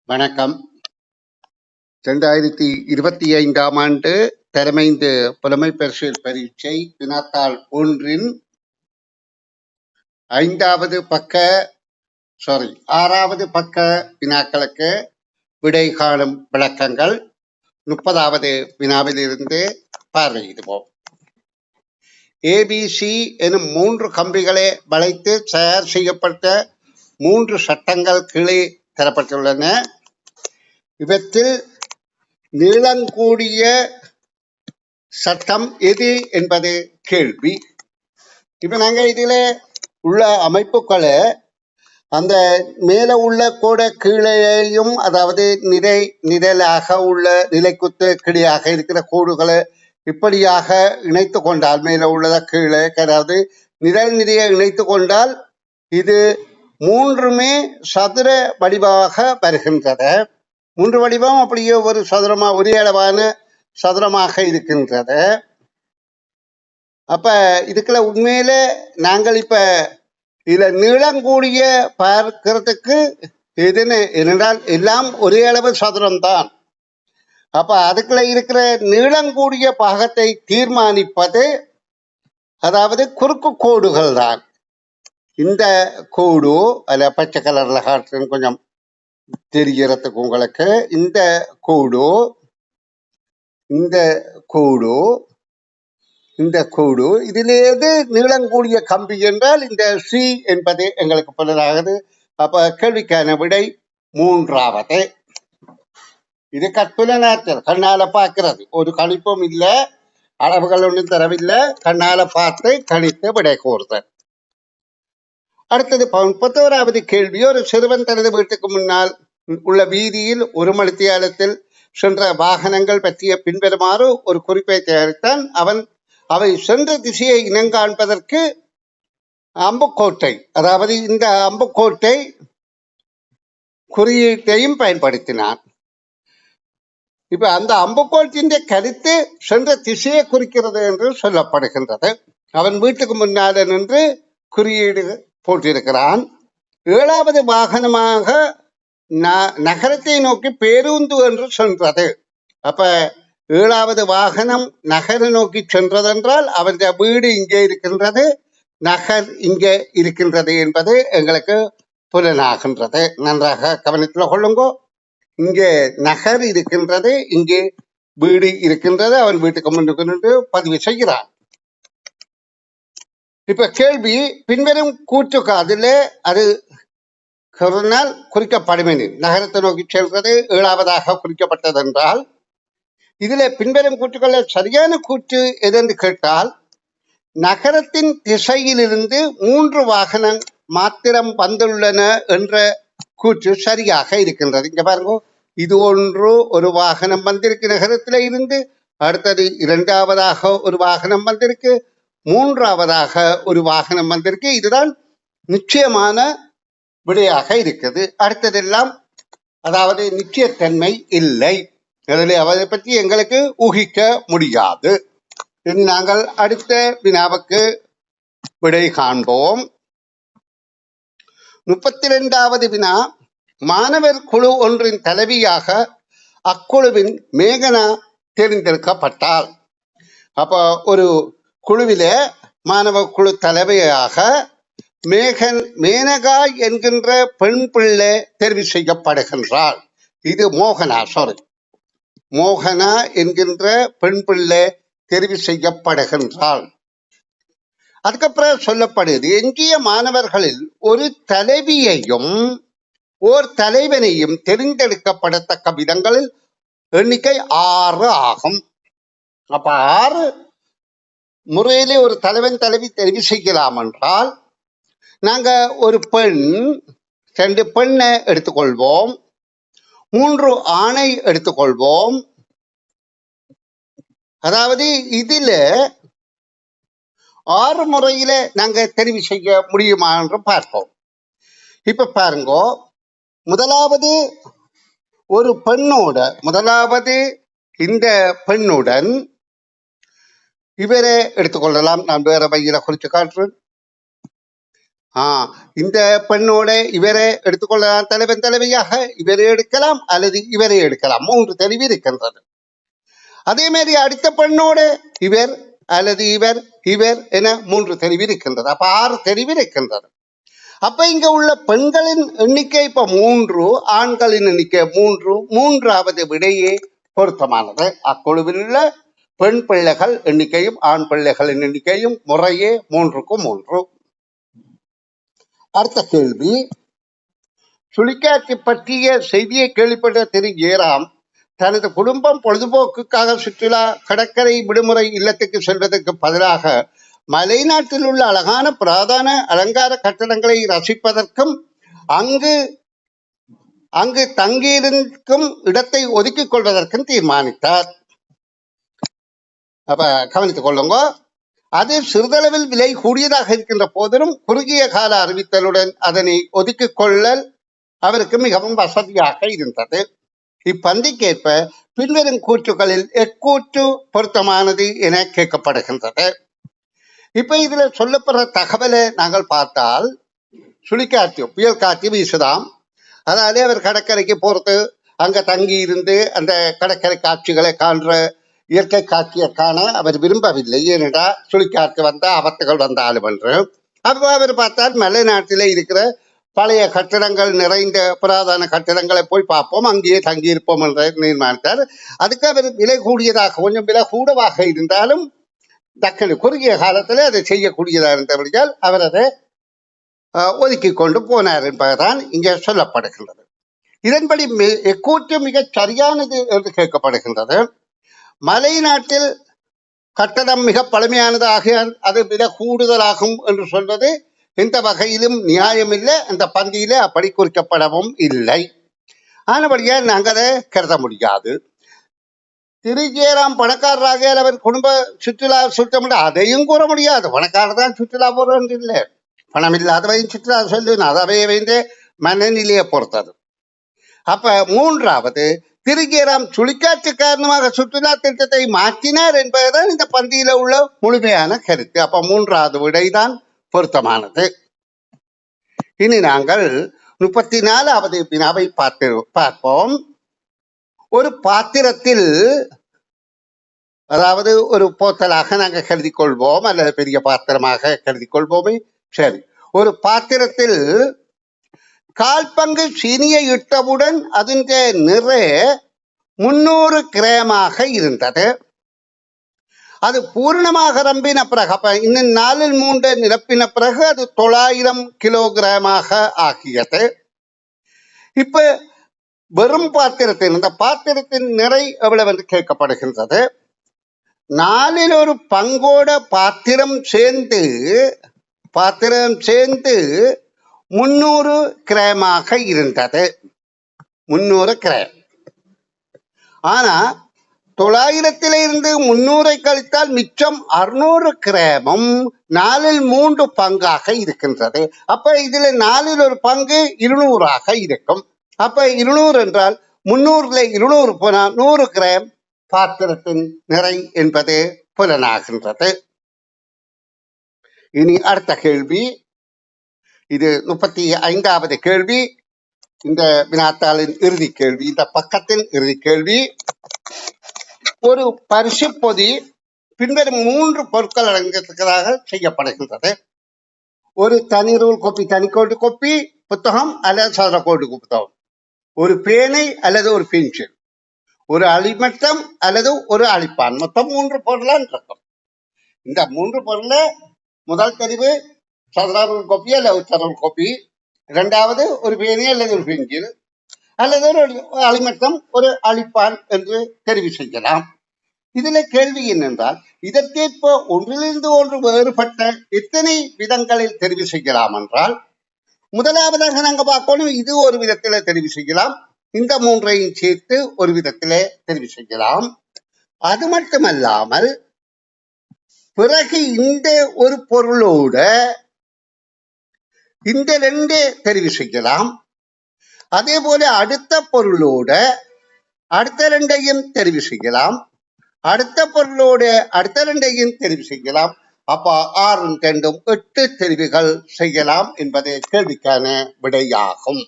வணக்கம். 2025ஆம் ஆண்டு தலைமைந்து புலமை பரிசில் பரீட்சை வினாத்தாள் 1 6வது பக்க வினாக்களுக்கு விடை காணும் விளக்கங்கள் 30வது வினாவிலிருந்து பார்வையிடுவோம். ABC எனும் 3 கம்பிகளை வளைத்து தயார் செய்யப்பட்ட 3 சட்டங்கள் கீழே தரப்பட்டுள்ளன. இவற்றில் நீளங்கூடிய சட்டம் எது என்பது கேள்வி. இப்ப நாங்க இதுல உள்ள அமைப்புகளை அந்த மேல உள்ள கூட கீழேயும், அதாவது நிழலாக உள்ள நிலைக்குத்து கிளியாக இருக்கிற கோடுகளை இப்படியாக இணைத்து கொண்டால், மேல உள்ளத கீழே, அதாவது நிறைய இணைத்து கொண்டால் இது 3மே சதுர வடிவாக வருகின்றது. 3 வடிவம் அப்படியே ஒரு சதுரமா, ஒரே அளவான சதுரமாக இருக்கின்றது. அப்ப இதுக்குள்ள உண்மையில நாங்கள் இப்ப இதுல நீளங்கூடிய பார்க்கிறதுக்கு எதுன்னு என்னென்றால் எல்லாம் ஒரே அளவு சதுரம் தான். அப்ப அதுக்குள்ள இருக்கிற நீளங்கூடிய பாகத்தை தீர்மானிப்பது அதாவது குறுக்கு கோடுகள் தான். இந்த கோடு அதுல பச்சை கலர்ல காட்டுறேன் கொஞ்சம் தெரிகிறதுக்கு உங்களுக்கு. இந்த கோடு இதில் எது நீளங்கூடிய கம்பி என்றால் இந்த சி என்பது எங்களுக்கு புலனாகுது. அப்ப கேள்விக்கான விடை 3வது. இது கற்புலனாற்றல், கண்ணால பார்க்கிறது, ஒரு கணிப்பும் இல்லை, அளவுகள் ஒன்றும் தரவில்லை, கண்ணால பார்த்து கணித்து விடை கூறுதல். அடுத்தது 31வது கேள்வி. ஒரு சிறுவன் தனது வீட்டுக்கு முன்னால் உள்ள வீதியில் 1 மணித்தியாலத்தில் சென்ற வாகனங்கள் பற்றிய பின்வருமாறு ஒரு குறிப்பை தயாரித்தான். அவை சென்ற திசையை இனங்காண்பதற்கு அம்புக்கோட்டை, அதாவது இந்த அம்புக்கோட்டை குறியீட்டையும் பயன்படுத்தினான். இப்ப அந்த அம்புக்கோட்டின் கருத்து சென்ற திசையை குறிக்கிறது என்று சொல்லப்படுகின்றது. அவன் வீட்டுக்கு முன்னால நின்று குறியீடு போட்டிருக்கிறான். 7வது வாகனமாக நகரத்தை நோக்கி பேருந்து என்று சென்றது. அப்ப 7வது வாகனம் நகரை நோக்கி சென்றதென்றால் அவன் வீடு இங்கே இருக்கின்றது, நகர் இங்கே இருக்கின்றது என்பது எங்களுக்கு புலனாகின்றது. நன்றாக கவனத்தில் கொள்ளுங்கோ. இங்கே நகர் இருக்கின்றது, இங்கே வீடு இருக்கின்றது. அவன் வீட்டுக்கு முன்னுக்கு நின்று பதிவு செய்கிறான். இப்ப கேள்வி, பின்வரும் கூற்றுக்கு அதில் அது கருணால் குறிக்கப்படுமெனில் நகரத்தை நோக்கி செல்வது 7வதாக குறிக்கப்பட்டதென்றால் இதுல பின்வரும் கூற்றுக்களை சரியான கூற்று எதென்று கேட்டால், நகரத்தின் திசையிலிருந்து 3 வாகனம் மாத்திரம் வந்துள்ளன என்ற கூற்று சரியாக இருக்கின்றது. இங்க பாருங்க, இது ஒரு வாகனம் வந்திருக்கு நகரத்தில இருந்து, அடுத்தது 2வதாக ஒரு வாகனம் வந்திருக்கு, 3வதாக ஒரு வாகனம் வந்திருக்கு. இதுதான் நிச்சயமான விடையாக இருக்குது. அடுத்ததெல்லாம் அதாவது நிச்சயத்தன்மை இல்லை, அதில் அதை பற்றி எங்களுக்கு ஊகிக்க முடியாது. நாங்கள் அடுத்த வினாவுக்கு விடை காண்போம். 32வது வினா. மாணவர் குழு ஒன்றின் தலைவியாக அக்குழுவின் மேகனா தேர்ந்தெடுக்கப்பட்டால், அப்போ ஒரு குழுவில மாணவ குழு தலைவியாக மேனகா என்கின்ற பெண் பிள்ளை தெரிவு செய்யப்படுகின்றாள். இது மோகனா என்கின்ற பெண் பிள்ளை தெரிவு செய்யப்படுகின்றாள். அதுக்கப்புறம் சொல்லப்படுது, எஞ்சிய மாணவர்களில் ஒரு தலைவியையும் ஓர் தலைவனையும் தெரிந்தெடுக்கப்படத்தக்க விதங்களில் எண்ணிக்கை 6 ஆகும். அப்ப 6 முறையிலே ஒரு தலைவன் தலைவி தெரிவு செய்யலாம் என்றால், நாங்க ஒரு பெண் 2 பெண்ணை எடுத்துக்கொள்வோம், 3 ஆணை எடுத்துக்கொள்வோம். அதாவது இதுல 6 முறையில நாங்க தெரிவு செய்ய முடியுமா என்று பார்ப்போம். இப்ப பாருங்க, முதலாவது இந்த பெண்ணுடன் இவரை எடுத்துக்கொள்ளலாம். நான் வேற வகையில குறித்து காட்டுறேன். இந்த பெண்ணோட இவரை எடுத்துக்கொள்ளலாம், தலைவன் தலைவியாக இவரை எடுக்கலாம் அல்லது இவரை எடுக்கலாம். 3 தெளிவு இருக்கின்றது. அதே மாதிரி அடுத்த பெண்ணோட இவர் அல்லது இவர் இவர் என 3 தெளிவு இருக்கின்றது. அப்ப 6 தெளிவு இருக்கின்றது. அப்ப இங்க உள்ள பெண்களின் எண்ணிக்கை இப்ப 3, ஆண்களின் எண்ணிக்கை 3. 3வது விடையே பொருத்தமானது. அக்குழுவில் உள்ள பெண் பிள்ளைகள் எண்ணிக்கையும் ஆண் பிள்ளைகளின் எண்ணிக்கையும் முறையே 3க்கு 3. அடுத்த கேள்வி, சுழிக்காட்சி பற்றிய செய்தியை கேள்விப்பட்ட திரு ஜெயராம் தனது குடும்பம் பொழுதுபோக்குக்காக சுற்றுலா கடற்கரை விடுமுறை இல்லத்துக்கு செல்வதற்கு பதிலாக மலைநாட்டில் உள்ள அழகான புராதன அலங்கார கட்டடங்களை ரசிப்பதற்கும் அங்கு தங்கியிருக்கும் இடத்தை ஒதுக்கிக் கொள்வதற்கும் தீர்மானித்தார். அப்ப கவனித்துக் கொள்ளுங்க. அது சிறிதளவில் விலை கூடியதாக இருக்கின்ற போதிலும் குறுகிய கால அறிவித்தலுடன் அதனை ஒதுக்கிக் கொள்ளல் அவருக்கு மிகவும் வசதியாக இருந்தது. இப்பந்திக்கேற்ப பின்வரும் கூற்றுகளில் எக்கூற்று பொருத்தமானது என கேட்கப்படுகின்றது. இப்ப இதுல சொல்லப்படுற தகவலை நாங்கள் பார்த்தால், சுழிக்காற்று புயல் காற்று வீசுதாம். அதனாலே அவர் கடற்கரைக்கு போறது, அங்க தங்கி இருந்து அந்த கடற்கரை காட்சிகளை காண்ற இயற்கை காட்சியை காண அவர் விரும்பவில்லை. ஏனென்றா சுழிக்காற்று வந்தா ஆபத்துகள் வந்தாலும் என்று. அப்போ அவர் பார்த்தால் மலைநாட்டிலே இருக்கிற பழைய கட்டிடங்கள் நிறைந்த புராதன கட்டிடங்களை போய் பார்ப்போம், அங்கேயே தங்கியிருப்போம் என்று தீர்மானித்தார். அதுக்கு அவர் விலை கூடியதாக, கொஞ்சம் விலை கூடவாக இருந்தாலும் தக்கனு குறுகிய காலத்தில் அதை செய்யக்கூடியதாக இருந்தபடியால் அவர் அதை ஒதுக்கி கொண்டு போனார் என்பதுதான் இங்கே சொல்லப்படுகின்றது. இதன்படி எக்கூற்று மிகச் சரியானது என்று கேட்கப்படுகின்றது. மலை நாட்டில் கட்டடம் மிக பழமையானதாக அது விலை கூடுதலாகும் என்று சொல்வது எந்த வகையிலும் நியாயமில்லை. அந்த பந்தியில அப்படி குறிக்கப்படவும் இல்லை. ஆனபடியால் நாங்கள் அதை கருத முடியாது. திரு ஜெயராம் பணக்காரராக அவர் குடும்ப சுற்றுலா சுற்ற அதையும் கூற முடியாது. பணக்காரர் தான் சுற்றுலா போறது இல்லை, பணம் இல்லாதவையும் சுற்றுலா சொல்லுவேன். அதவே வந்து மனநிலையை பொறுத்தது. அப்ப 3வது, திரு ஜெயராம் சுழிக்காற்று காரணமாக சுற்றுலா திட்டத்தை மாற்றினார் என்பதுதான் இந்த பந்தியில உள்ள முழுமையான கருத்து. அப்ப 3வது விடைதான் பொருத்தமானது. இனி நாங்கள் 34வது வினாவை பார்ப்போம். ஒரு பாத்திரத்தில், அதாவது ஒரு போத்தலாக நாங்கள் கருதி கொள்வோம் அல்லது பெரிய பாத்திரமாக கருதி கொள்வோமே, சரி. ஒரு பாத்திரத்தில் 1/4 பங்கு சீனியை இட்டவுடன் அதன் நிறை 300 கிராமாக இருந்தது. அது பூர்ணமாக ரம்பின பிறகு, அப்ப இன்னும் 4/3 நிரப்பின பிறகு அது 900 கிலோகிராமாக ஆகியது. இப்ப வெறும் பாத்திரத்தின், இந்த பாத்திரத்தின் நிறை எவ்வளவு என்று கேட்கப்படுகின்றது. 4/1 பங்கோட பாத்திரம் சேர்ந்து 300 கிராமாக இருந்தது. 300 கிராம். ஆனா 900 300 கழித்தால் மிச்சம் 600 கிராமும் 4/3 பங்காக இருக்கின்றது. அப்ப இதுல 4/1 பங்கு 200 இருக்கும். அப்ப 200 என்றால் 300ல 200 போனால் 100 கிராம் பாத்திரத்தின் நிறை என்பது புலனாகின்றது. இனி அடுத்த கேள்வி, இது 35வது கேள்வி, இந்த வினாத்தாளின் இறுதி கேள்வி, இந்த பக்கத்தின் இறுதி கேள்வி. ஒரு பரிசு பொதி பின்வரும் 3 பொருட்கள் அடங்கியதாக செய்யப்படுகின்றது. ஒரு தனி ரூல் கோப்பி, தனிக்கோட்டு கோப்பி புத்தகம் அல்லது சதுரக்கோட்டு புத்தகம், ஒரு பேனை அல்லது ஒரு பென்சில், ஒரு அழிமட்டம் அல்லது ஒரு அழிப்பான். மொத்தம் 3 பொருளான் இருக்கும். இந்த 3 பொருள முதல் தெரிவு சதுர ரூல் கோப்பி அல்லது சதுர கோப்பி, 2வது ஒரு பேனை அல்லது ஒரு பென்சில் அல்லது ஒரு அழிமட்டம், ஒரு அழிப்பான் என்று தெரிவு செய்யலாம். இதுல கேள்வி என்னென்றால், இதற்கேற்ப ஒன்றிலிருந்து ஒன்று வேறுபட்ட எத்தனை விதங்களில் தெரிவு செய்யலாம் என்றால், முதலாவதாக நாங்க பார்க்கணும், இது ஒரு விதத்தில தெரிவு செய்யலாம், இந்த 3ஐயும் சேர்த்து ஒரு விதத்திலே தெரிவு செய்யலாம். அது மட்டுமல்லாமல் பிறகு இந்த ஒரு பொருளோட இந்த 2 தெரிவு செய்யலாம். அதே போல அடுத்த பொருளோட அடுத்த 2ஐயும் தெரிவு செய்யலாம். அடுத்த பொருளோட அடுத்த 2ஐயும் தெரிவு செய்யலாம். அப்ப 6 2 8 தெரிவுகள் செய்யலாம் என்பதே கேள்விக்கான விடையாகும்.